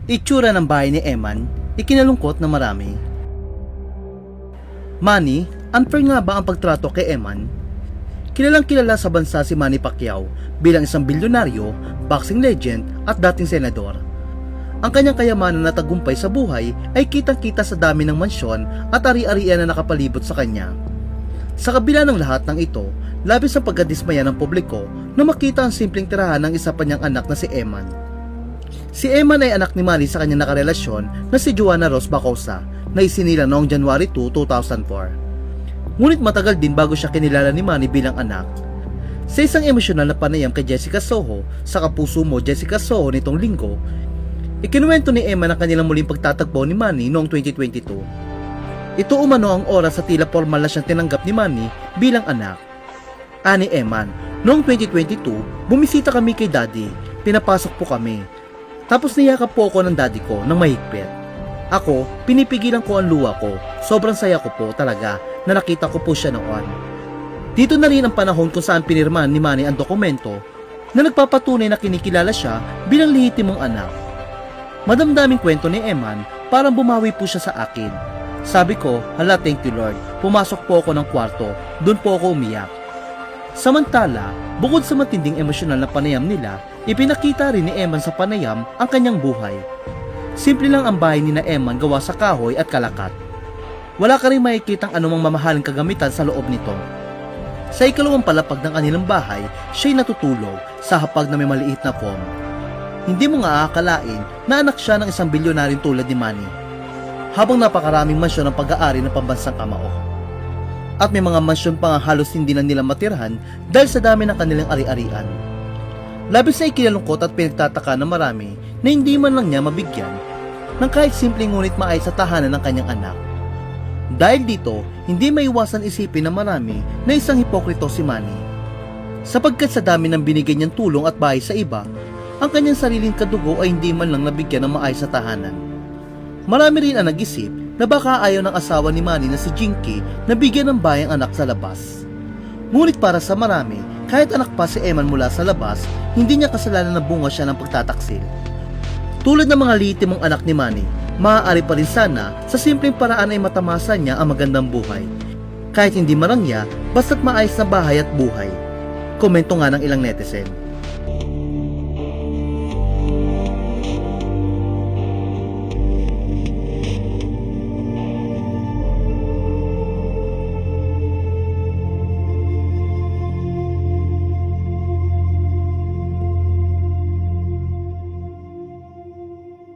Itsura ng bahay ni Eman, ikinalungkot na marami. Manny, unfair nga ba ang pagtrato kay Eman? Kilalang kilala sa bansa si Manny Pacquiao bilang isang bilyonaryo, boxing legend at dating senador. Ang kanyang kayamanan na tagumpay sa buhay ay kitang-kita sa dami ng mansyon at ari-arian na nakapalibot sa kanya. Sa kabila ng lahat ng ito, labis ang pagkadismaya ng publiko na makita ang simpleng tirahan ng isa pa niyang anak na si Eman. Si Eman ay anak ni Manny sa kanyang nakarelasyon na si Joanna Rose Bacosa na isinila noong January 2, 2004. Ngunit matagal din bago siya kinilala ni Manny bilang anak. Sa isang emosyonal na panayam kay Jessica Soho sa Kapuso Mo Jessica Soho nitong linggo, ikinuwento ni Eman ang kanilang muling pagtatagpo ni Manny noong 2022. Ito umano ang oras sa tila formal na siyang tinanggap ni Manny bilang anak. Ani Eman, noong 2022, bumisita kami kay Daddy, pinapasok po kami. Tapos niyakap po ako ng daddy ko ng mahigpit. Ako, pinipigilan ko ang luha ko. Sobrang saya ko po talaga na nakita ko po siya noon. Dito na rin ang panahon kung saan pinirmahan ni Manny ang dokumento na nagpapatunay na kinikilala siya bilang lehitimong anak. Madamdaming kwento ni Eman, parang bumawi po siya sa akin. Sabi ko, hala thank you Lord, pumasok po ako ng kwarto, doon po ako umiyak. Samantala, bukod sa matinding emosyonal na panayam nila, ipinakita rin ni Eman sa panayam ang kanyang buhay. Simple lang ang bahay ni na Eman gawa sa kahoy at kalakat. Wala ka rin makikitang anumang mamahaling kagamitan sa loob nito. Sa ikalawang palapag ng kanilang bahay, siya'y natutulog sa hapag na may maliit na foam. Hindi mo nga aakalain na anak siya ng isang bilyonaryong tulad ni Manny. Habang napakaraming mansyon ang pag-aari ng pambansang kamao. At may mga mansyon pa nga halos hindi na nila matirhan dahil sa dami ng kanilang ari-arian. Labis na ikinalungkot at pinagtataka ng marami na hindi man lang niya mabigyan ng kahit simpleng ngunit maayos sa tahanan ng kanyang anak. Dahil dito, hindi maiwasan isipin ng marami na isang hipokrito si Manny. Sapagkat sa dami ng binigay niyang tulong at bahay sa iba, ang kanyang sariling kadugo ay hindi man lang nabigyan ng maayos sa tahanan. Marami rin ang nag-isip na baka ayaw ng asawa ni Manny na si Jinky na bigyan ng bayang anak sa labas. Ngunit para sa marami, kahit anak pa si Eman mula sa labas, hindi niya kasalanan na bunga siya ng pagtataksil. Tulad ng mga lehitimong anak ni Manny, maaari pa rin sana sa simpleng paraan ay matamasa niya ang magandang buhay. Kahit hindi marangya, basta't maayos na bahay at buhay. Komento nga ng ilang netizen.